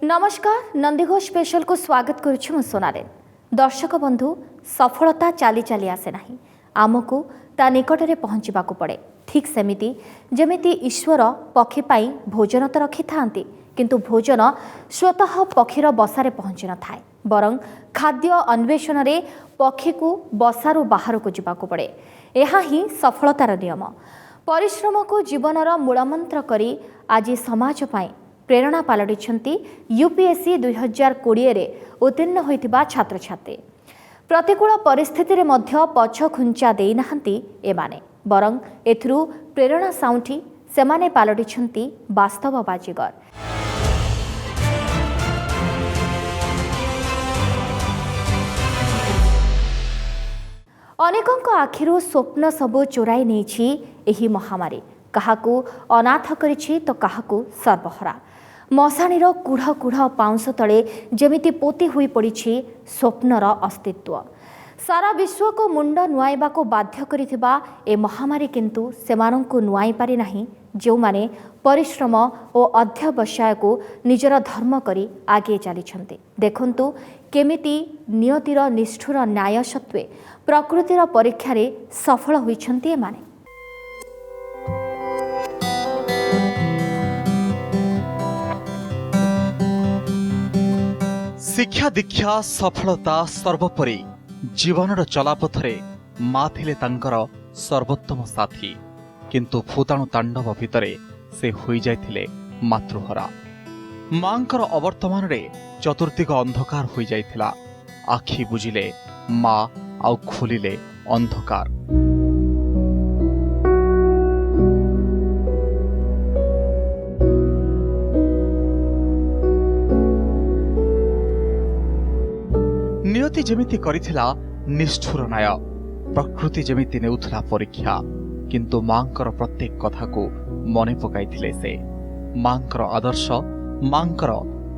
नमस्कार नंदीघोष स्पेशल को स्वागत करुछु सोनारेन। दर्शक बंधु सफलता चाली चाली आसे नाही, आमको ता निकटरे पहुँचवाक पड़े। ठीक सेमिति जेमिति ईश्वर पक्षी पाई भोजन तो रखि थांती, किंतु भोजन स्वतः पक्षीर बसारे पहुँची न थाए, बरं खाद्य अन्वेषण रे पक्षी को बसारू बाहर को जावाक पड़े। यह ही सफलतार नियम। परिश्रम को जीवनर मूलमंत्र करी आज समाज पाई प्रेरणा पालटिछंती यूपीएससी 2020 रे उत्तीर्ण होइतिबा छात्र छात्री। प्रतिकूल परिस्थिति रे मध्य पछ खुंचा देई नाहंती एमाने, बरं एथुरु प्रेरणा साउंठी सेमाने पालटिछंती वास्तव बाजीगर। अनेकंक आखिरु स्वप्न सबु चोराई नेछि एही महामारी। काहाकू अनाथ करिछि तो काहाकू सर्वहरा। मशाणीर कुढ़ कुढ़ पाउंस तले जेमिति पोती हुई पड़िछि स्वप्नर अस्तित्व। सारा विश्व को मुंड नुआइबा को बाध्य करिथिबा ए महामारी किंतु सेमानंकु नुआई पारि नाही, जो माने परिश्रम और अध्यवसाय को निजर धर्म करी आगे चलीछंती। देखंतु केमिति नियतिर निष्ठुर न्याय सत्वे प्रकृतिर परीक्षा रे सफल होइछंती एमाने। शिक्षा दीक्षा सफलता सर्वोपरि जीवनर चलापथरे माँ थिले तांकर सर्वोत्तम साथी, किंतु भूताणु तांडव भितरे से होई जाइथिले मातृहरा। मांकर अवर्तमान रे चतुर्दिग अंधकार होई जाइथिला। आखि बुझिले माँ आउ खोलिले अंधकार। नियति जेमिति करिथिला निष्ठुर न्याय, प्रकृति जेमिति नेउथिला परीक्षा, किंतु मांकर प्रत्येक कथा को मने पकाइथिले से। मांकर आदर्श, मांकर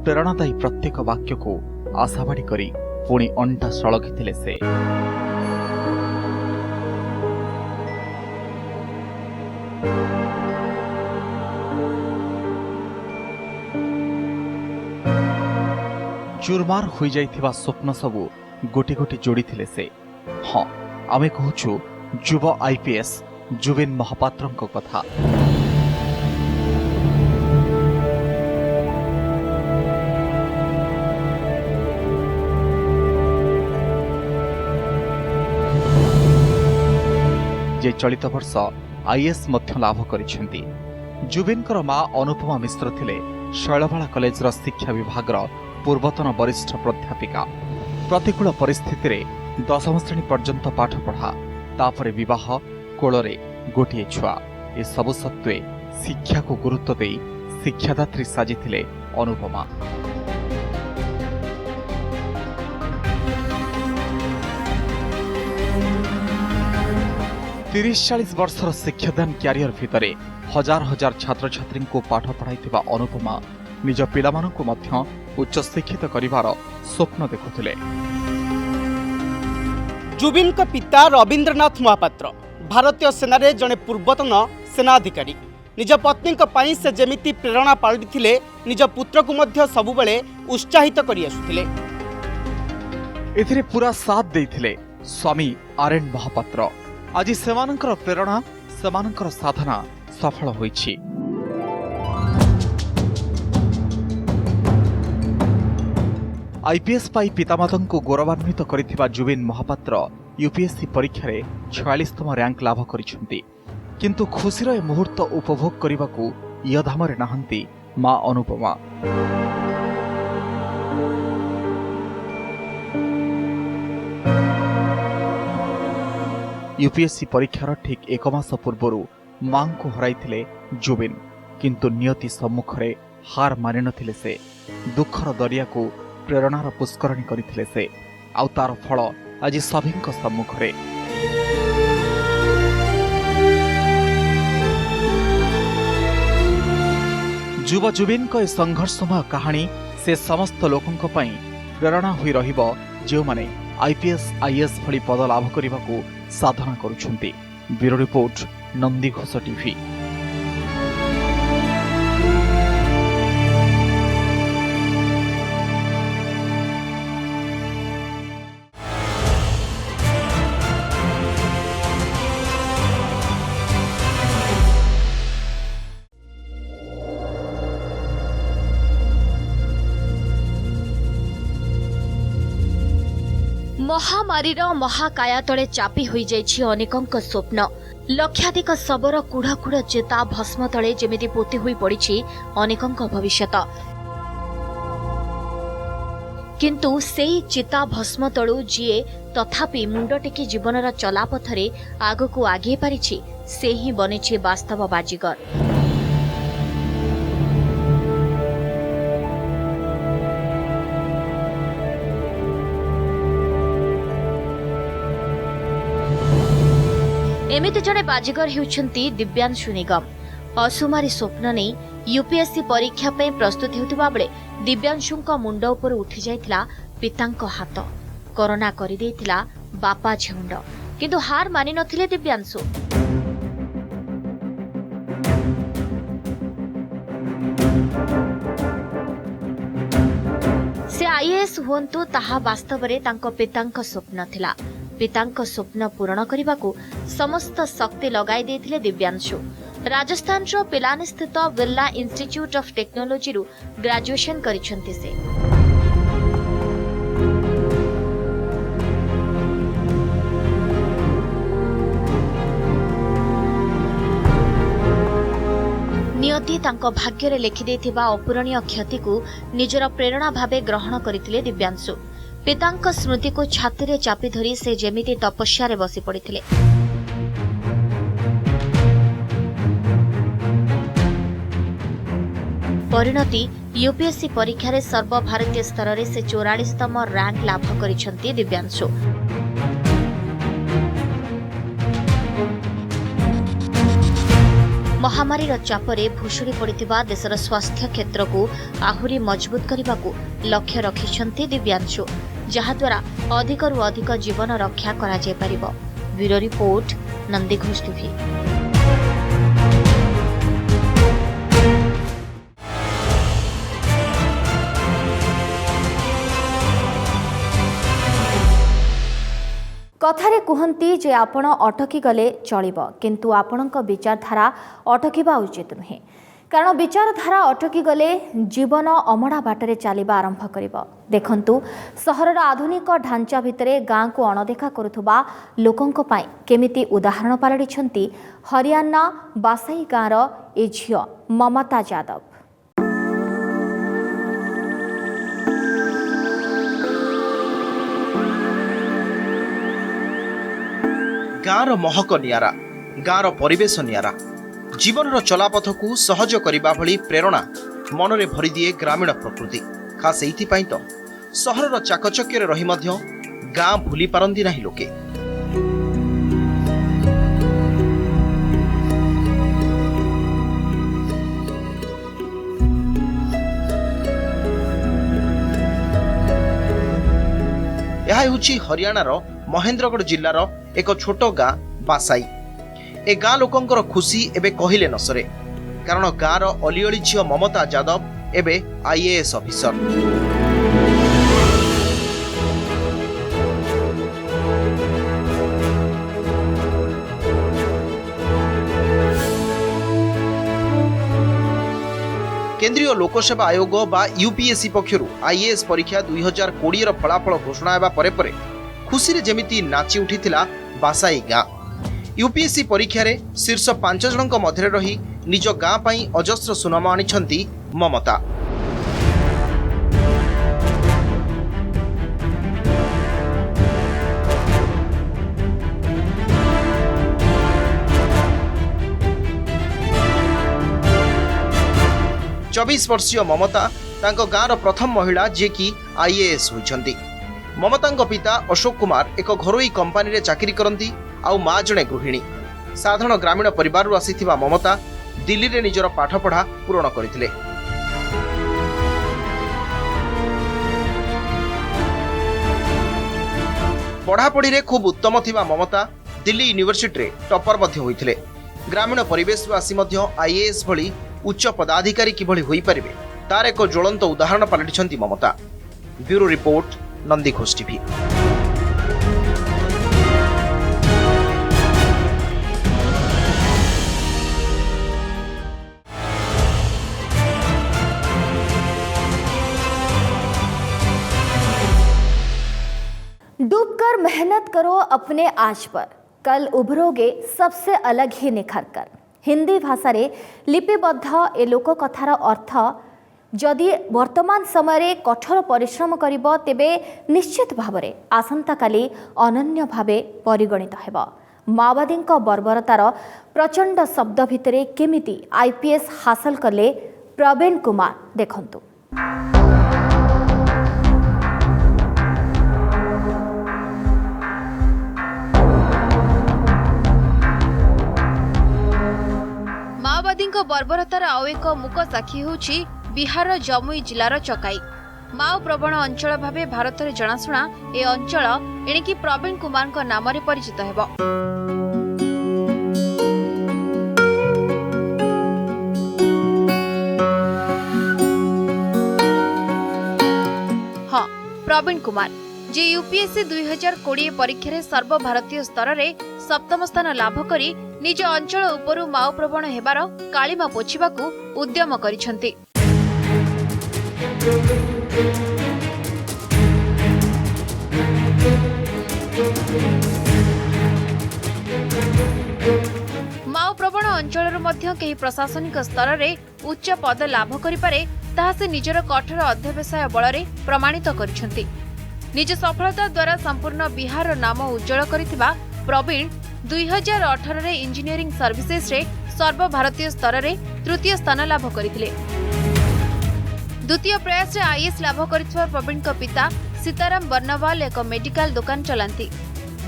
प्रेरणादायी प्रत्येक वाक्य को आशाबाड़ी करी पुणी अंटा सळगिथिले से। चूरमार हो जाइथिबा स्वप्न सबू गोटी गोटी जोड़ी थिले से। हाँ, आमे कहूछु युव आईपीएस जुबिन महापात्रंको कथा। जे चलित वर्ष आईएएस मध्य लाभ करिसेंती। जुबिनकर मां अनुपमा मिश्र थिले शैलबाला कॉलेजर शिक्षा विभागर पूर्वतन वरिष्ठ प्राध्यापिका। प्रतिकूल परिस्थिति रे 10म श्रेणी पर्यंत पाठ पढ़ा, तापरे विवाह, कोଳରେ गोटे छुआ। ए सबु सत्वे शिक्षा को गुरुत्व दे शिक्षादात्री साजिथिले अनुपमा। तीस 40 वर्षर शिक्षादान क्यारियर भितरे हजार हजार छात्र छात्री को पाठ पढ़ाइथिबा अनुपमा निज पिलामानंकु मध्य उच्च शिक्षित करिवार स्वप्न देखुथिले। जुबिन का पिता रवींद्रनाथ महापात्र भारतीय सेना जड़े पूर्वतन सेनाधिकारी। निज पत्नी पाई से जेमिति प्रेरणा पालटिथिले, निज पुत्र को मध्य सबुबेले उत्साहित करि आसुथिले। एथिरे पूरा साथ देइथिले स्वामी आरएन महापात्र। आज सेमानंकर प्रेरणा, सेमानंकर साधना सफल होइछि। आईपीएस पाई पितामाता को गौरवान्वित करिथिबा जुबिन महापात्र यूपीएससी परीक्षा रे 46तम रैंक लाभ करिसेंती, किंतु खुशीर ए मुहूर्त उपभोग करिबाकू यधामरे नाहंती मां अनुपमा। यूपीएससी परीक्षार ठीक 1 मास पूर्वरु मां को हराइथिले जुबिन, किंतु नियति सम्मुखरे हार मानि नथिले से। दुखर दरिया को प्रेरणार पुष्करणी करथिले से, आउ तार फल आज सभींक सम्मुखरे। युवा जुबिन को संघर्षमय कहानी से समस्त लोकंक पई प्रेरणा होई रहिबो, जे माने आईपीएस आईएएस भली पद लाभ करबाकू साधना करुछंती। Bureau report, Nandighosh TV. महामारीर महाकाया तले चापी होई जाइछि अनेकंक स्वप्न। लक्षाधिक शबर कुढ़ कुढ़ चेता भस्म तले जेमिति पोति होई पड़िछि अनेकंक भविष्यत। किंतु सेई चिता भस्म तळु जीए तथापि मुंड टेकी जीवनर चलापथरे आगकू आगे पारिछि से ही बनिछि वास्तव बाजीगर। एमिति जणे बाजीगर हेउछन्ति दिव्यांशु निगम। असुमारी स्वप्न नहीं यूपीएससी परीक्षा पे प्रस्तुत हेउथिबा बेले दिव्यांशुंक मुंड उपर उठी जाइथिला पितांक हाथ। कोरोना करि देइथिला बापा झुंड, किंतु हार मानि नथिले दिव्यांशु। से आईएएस हुअन्तु ताहा वास्तवरे तांको पितांक स्वप्न थिला। पितांक स्वप्न पूरण करने समस्त शक्ति लगाई देथिले दिव्यांशु। राजस्थान रो पिलानी स्थित बिरला इंस्टीट्यूट ऑफ टेक्नोलॉजी रु ग्रेजुएशन करिसेंति से। नियति तांको भाग्य रे लिखि देथिबा अपूरणीय क्षति को निजर प्रेरणा भावे ग्रहण करथिले दिव्यांशु। पितांक स्मृति को छाती रे चापी धरी से जेमिति तपस्या रे बसी पड़िथिले। परिणति यूपीएससी परीक्षा रे सर्वभारतीय स्तर रे से 44तम रैंक लाभ करिसेंति दिव्यांशु। महामारीर चापरे भुशुड़ी पड़िथिबा देशर स्वास्थ्य क्षेत्र को आहुरी मजबूत करने को लक्ष्य रखिछन्ति दिव्यांशु, जहाद्वारा अधिकरु अधिक जीवन रक्षा करा जाय परिबो। Bureau report, Nandighosh TV. कथारे कहती जे आपण अटकी गले चलिबो, किंतु आपणक विचारधारा अटकिबा उचित नुहे। कारण विचारधारा अटकी गले जीवन अमड़ा बाटरे चलिबा आरंभ करिबो। देखंतु सहरर आधुनिक ढांचा भितरे गाँ को अणदेखा करुथुबा लोकंक पई केमिति उदाहरण पालटिछंती हरियाणा बासाई गाँर ए झियो ममता यादव। गाँर महक नियारा, गाँर परिवेश नियारा। जीवन चलापथ को सहज करने भली प्रेरणा मनरे भरी दिए ग्रामीण प्रकृति। खास एइथिपाई तो सहरर चाकचक्य रही मध्य गाँ भूली पारंती नाही लोके। यह हेउछि हरियाणार महेंद्रगढ़ जिल्लार एक छोट गाँ बासाई। ए गाँ लोकंकर खुशी एबे कहिले न सरे, कारण गाँर अलिअली झियो ममता यादव एबे आईएएस ऑफिसर। केंद्रीय लोकसेवा आयोग बा यूपीएससी पक्षरु आईएएस परीक्षा 2020 र फलाफल घोषणा हेबा परे परे खुशी रे जेमिति नाची उठिथिला बासाई गाँ। यूपीएससी परीक्षा रे शीर्ष 5 जनक मध्य रही निज गाँ पई अजस्र सुनाम आनिछंती ममता। चौबीस वर्षीय ममता तांको गाँर प्रथम महिला जे कि आईएएस होइछंती। ममतांक पिता अशोक कुमार एक घरोई कंपानी रे चाकरी करंती आउ माँ जणे गृहिणी। साधारण ग्रामीण परिवार आसीथिबा ममता दिल्ली रे निजर पाठ पढ़ा पूर्ण करथिले। पढ़ापढ़ी रे खूब उत्तम थिबा ममता दिल्ली यूनिवर्सिटी रे टॉपर मध्ये होइथिले। ग्रामीण परिवेश आसी मध्ये आईएएस भली उच्च पदाधिकारी किभली होई परिबे तार एक ज्वलंत उदाहरण पालटिछंती ममता। Bureau report, Nandighosh TV. डूबकर करो अपने आज पर, कल उभरोगे सबसे अलग ही निखर कर। हिंदी भाषा रे लिपिबद्ध ए लोक कथार अर्थ जदि वर्तमान समय कठोर परिश्रम करिब तेबे निश्चित भावरे आसंता काली अनन्य भावे परिगणित हेब। माओवादी बर्बरतार प्रचंड शब्द भितरे केमिति आईपीएस हासिल कले प्रवीण कुमार देखंतु। माओवादी बर्बरतार आउ एक मुक साक्षी होछि बिहार जमुई जिलार चकाई। माओ प्रवण अंचल भावे भारत में जनाशुना ए अंचल एणिकी प्रवीण कुमार नाम रे परिचित हेब। हाँ, प्रवीण कुमार जे यूपीएससी 2020 परीक्षा रे सर्वभारतीय स्तर रे सप्तम स्थान लाभ करी निज अंचल उपरु माओ प्रवण हेबार कालिमा पोछिबाकू उद्यम करिसंती। माओ प्रवण अंचल मध्य केही प्रशासनिक स्तर रे उच्च पद लाभ करिपारे ताहा से निजर कठोर अध्यवसाय बଳରେ प्रमाणित करिसंती। निज सफलता द्वारा संपूर्ण बिहार नाम उज्जवल करिथिबा प्रवीण 2018 रे इंजीनियरिंग सर्विसेस रे सर्वभारतीय स्तर रे तृतीय स्थान लाभ करिथिले। द्वितीय प्रयास रे आईएएस लाभ करिथिबा प्रवीण का पिता सीताराम बर्नवाल एक मेडिकल दुकान चलांती।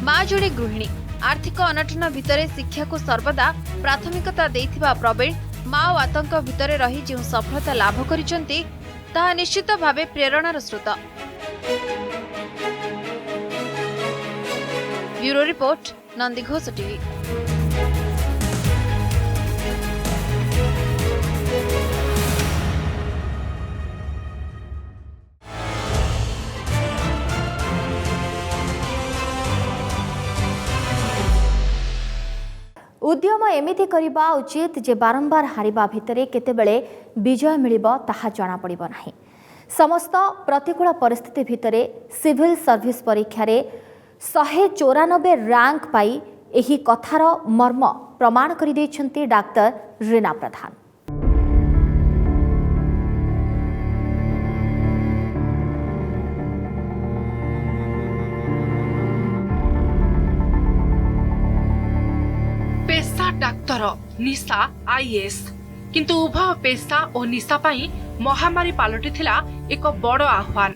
मां जोड़े गृहिणी आर्थिक अनटन भितरे शिक्षा को सर्वदा प्राथमिकता देथिबा प्रवीण माओ आतंक भितरे रही जो सफलता लाभ करिसंती ताहा निश्चित भावे प्रेरणार स्रोत। Bureau report, Nandighosh TV. उद्यम एमिति करिबा उचित जे बारंबार हारिबा भितरे केतेबेले विजय मिलिबो ताहा जଣା पड़िबो नाही। समस्त प्रतिकूल परिस्थिति भितरे सिविल सर्विस परीक्षा रे 194 रैंक पाई एही कथार मर्म प्रमाण करि दैछन्ती डाक्टर रीना प्रधान। पेशा डाक्तर, निशा आईएएस, किंतु उभय पेशा और निशा पाई महामारी पालटी थिला एक बड़ आह्वान।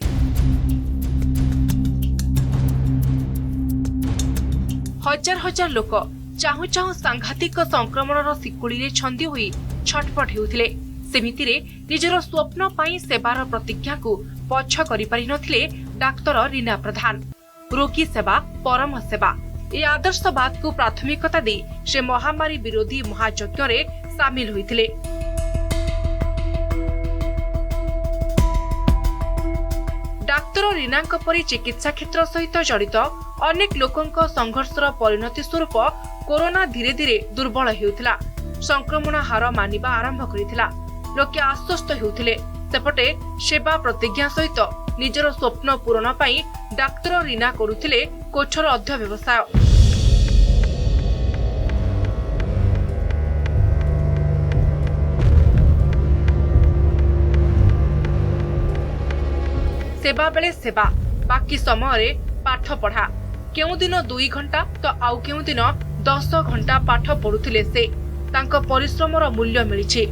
हजार हजार लोक चाहू चाहू सांघातिक संक्रमणर शिकुड़ी छंदी हुई छटपट हेउथिले। सेमितिरे निजर स्वप्न पाई सेवार प्रतिज्ञा को पछ करि पारि नथिले डाक्तर रीना प्रधान। रोगी सेवा परम सेवा ए आदर्शवाद को प्राथमिकता दे से महामारी विरोधी महायज्ञ रे सामिल होइथिले। डाक्तर रीना परी चिकित्सा क्षेत्र सहित जड़ित अनेक लोकंक संघर्षर परिणति स्वरूप कोरोना धीरे धीरे दुर्बल हेउथिला। संक्रमण हार मानिबा आरंभ करिथिला। लोके आश्वस्त हेउथिले। सेपटे सेवा प्रतिज्ञा सहित निजर स्वप्न पूरण पाई डाक्तर रीना करुथिले कठोर अध्यवसाय। सेवा बेले सेवा, बाकी समय पाठ पढ़ा। केउ दिन 2 घंटा तो आउ केउ दिन 10 घंटा पाठ पढ़ुथिले से। तांको परिश्रमर मूल्य मिलिछि।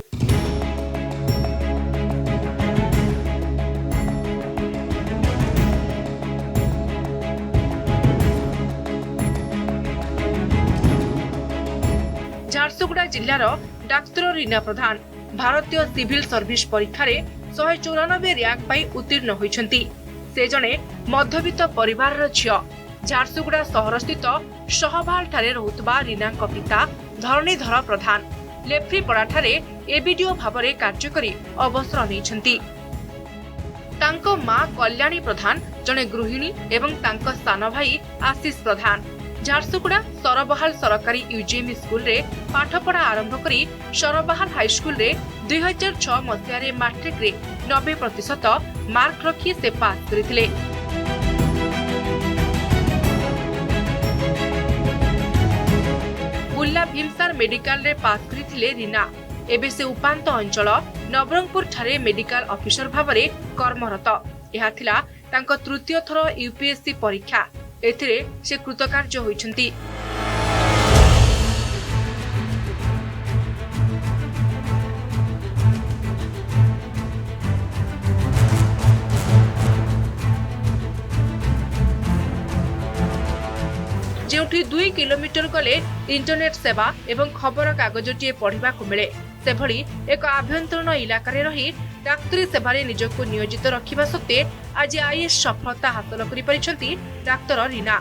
झारसुगुड़ा जिल्लार डाक्तर रीना प्रधान भारतीय सिविल सर्विस परीक्षा रे 194 रैंक पाई उत्तीर्ण होइछन्ती। से जणे मध्यवित्त परिवारर झियो। झारसुगुड़ा सहर स्थित सहबाल ठारे रहुतबा रीनाଙ୍କ पिता धरणीधर प्रधान लेफ्रीपड़ा ठारे एबीडीओ भावरे कार्य करी अवसर नेइछन्ती। तांको मां कल्याणी प्रधान जणे गृहिणी एवं तांको सान भाई आशीष प्रधान झारसुगुड़ा सरबहाल सरकारी यूजीएम स्कूल रे पाठपढ़ा आरंभ करी सरबहाल हाईस्कूल रे 2006 मसीह रे मैट्रिक रे 90% मार्क रखी से पास करिथिले। बुर्ला भीमसार मेडिकल रे पास करिथिले रीना। एबे से उपांत अंचल नवरंगपुर ठारे मेडिकल ऑफिसर भाबरे कर्मरत। यह थिला तांको तृतीय थर यूपीएससी परीक्षा। एथिरे से कृतकार्य होइछंती। जेउठी 2 किलोमीटर गले इंटरनेट सेवा एवं खबर कागजटीए पढ़ा मिले से भली एक आभ्यंतरण इलाकार रही डाक्तरी सेवारे निजको नियोजित रखिबा सत्ते आज आईएएस सफलता हासिल करि परिछंती डाक्तर रीना।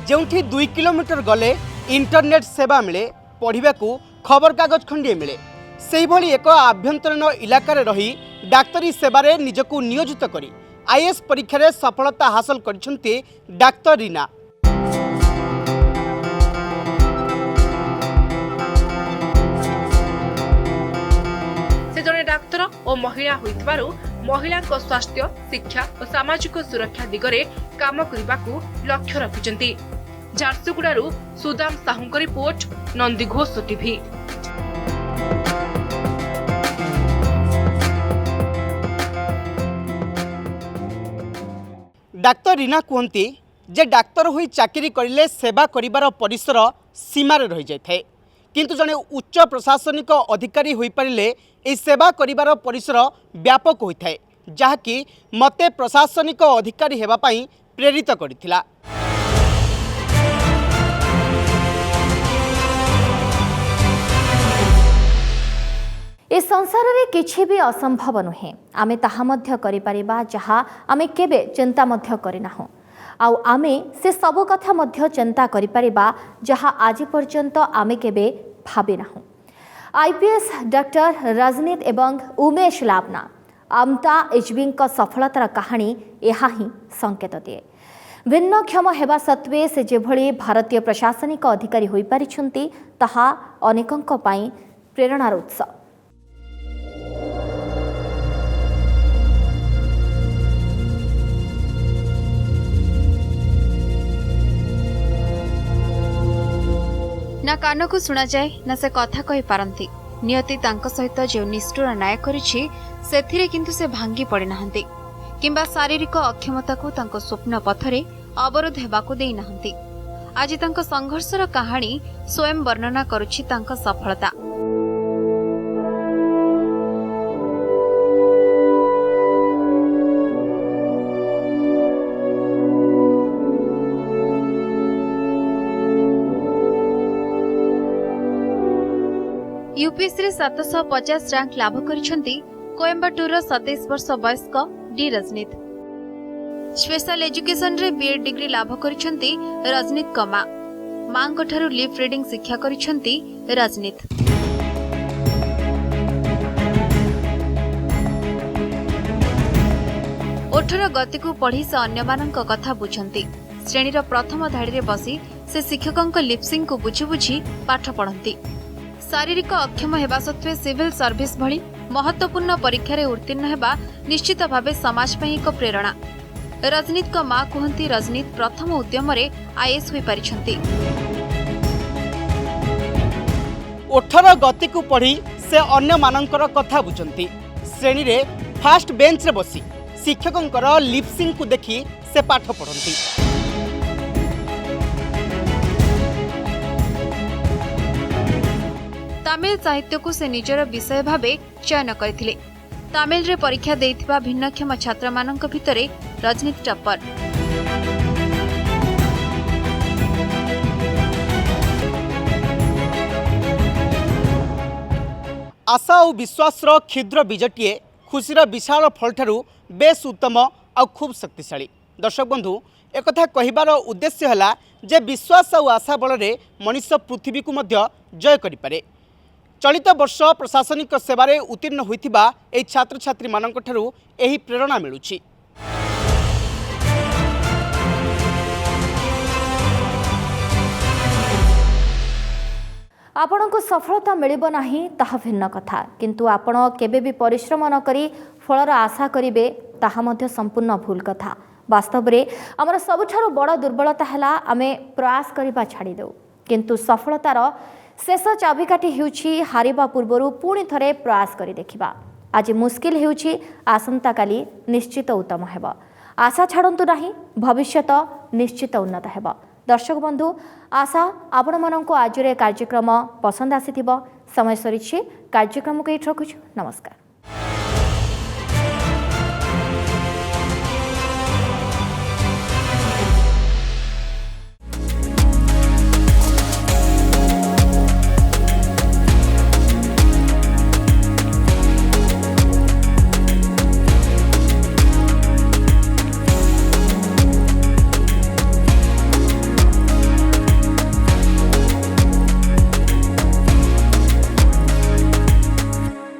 जेउठी 2 किलोमीटर गले इंटरनेट सेवा मिले पढ़ा खबर कागज खंडे मिले से भली एक आभ्यंतरण इलाकार रही डाक्तरी सेवारे निजको नियोजित करी आईएएस परीक्षा रे सफलता हासिल करिछंती डाक्तर रीना। डाक्तर और महिला होइतबारु महिला को स्वास्थ्य शिक्षा और सामाजिक सुरक्षा दिगरे काम करबाकू लक्ष्य रखिचंती। झारसुगुड़ारू सुदाम साहुंक report, Nandighosh TV. Doctor Reena कहती जे डाक्तर होई चाकरी करिले सेवा करिबार परिसर सीमार रही जाए किंतु जने उच्च प्रशासनिक अधिकारी होई पारिले ए सेवा करिबार परिसर व्यापक होता है जहाँकि मते प्रशासनिक अधिकारी हेबा पाई प्रेरित करिथिला। ए संसार रे किछि भी असंभव नुहे। आमे ताहा मध्य करि परिबा जहा आमे केबे चिंता मध्य करिनाहु। आउ आमे से सब कथा मध्य चिंता करि परिबा जहा आज पर्यंत आमे केबे भाबे नाहु। आईपीएस डॉक्टर रजनीत एवं उमेश लावना आमता एचबी सफलतार कहानी यह ही संकेत दिए। भिन्नक्षम हेबा सत्वे से जेभली भारतीय प्रशासनिक अधिकारी होई पारिछंती ताहा अनेकंक पई प्रेरणार उत्स। ना कान को सुना जाए ना से कथा कहि पारंती। नियति तांको सहित जो निष्ठुर न्याय करिछि सेथिरे किंतु से भांगी पड़े नाहंती किंबा शारीरिक अक्षमता को तांको स्वप्न पथरे अवरोध हेबाकू देई नाहंती। आज तांको संघर्षर कहानी स्वयं वर्णना करुछि तांको सफलता। यूपीएससी रे 750 रैंक लाभ करिसंती कोयम्बाटूर 27 वर्ष वयस्क डी रजनीत। स्पेशल एजुकेशन रे बीएड डिग्री लाभ करिसंती रजनीत कमा। मांग ठारू लिप रीडिंग शिक्षा करिसंती रजनीत। ओठर गति को पढ़ी से अन्य मानक कथा बुझंती। श्रेणीर प्रथम धाड़ी रे बसी से शिक्षकंक लिपसिंग को बुझी बुझी पाठ पढ़ंती। शारीरिक अक्षम हेबा सत्वे सिविल सर्विस भली महत्वपूर्ण परीक्षा रे उत्तीर्ण हेबा निश्चित भावे समाज पई एक प्रेरणा। रजनीत को मां कहंती रजनीत प्रथम उद्यम रे आईएएस होई परिछंती। ओठर गति को पढ़ी से अन्य मानकर कथा बुझंती। श्रेणी रे फास्ट बेंच रे बसी शिक्षकंकर लिपसिंग को देखी से पाठ पढ़ंती। तमिल साहित्य को से निजर विषय भावे चयन करथिले। तमिल रे परीक्षा देइथिबा भिन्नक्षम छात्र मानक भितरे रजनीत टप्पर। आशा और विश्वास क्षुद्र बीजटीए खुशीर विशाल फल ठारू बेस उत्तम और खूब शक्तिशाली। दर्शक बंधु एक कहबार उद्देश्य है जे विश्वास और आशा बल रे मनुष्य पृथ्वी को मध्य जय करि पारे। चलित वर्ष प्रशासनिक सेवारे उत्तीर्ण होइथिबा एही छात्र छात्री मानक ठारू एही प्रेरणा मिलुछि। आपनको सफलता मिलिब नाही ताहा भिन्न कथा, किंतु आपण केबे भी परिश्रम न करी फलर आशा करिवे ताहा मध्य संपूर्ण भूल कथा। वास्तव रे हमर सबठारो बड़ दुर्बलता हैला आमे प्रयास करिबा छाड़ी देउ, किंतु सफलतार शेष चाबिकाठी हेउछि हारिबा पूर्वरु पुणी थरे प्रयास करि देखिबा। आज मुस्किल हेउछि आसंता काली निश्चित उत्तम हेब। आशा छाड़न्तु नाही, भविष्यत निश्चित उन्नत हेब। दर्शक बंधु, आशा आपण माननको आजरे कार्यक्रम पसंद आसीथिबो। समय सरिछि कार्यक्रम को एठ रखुछु। नमस्कार।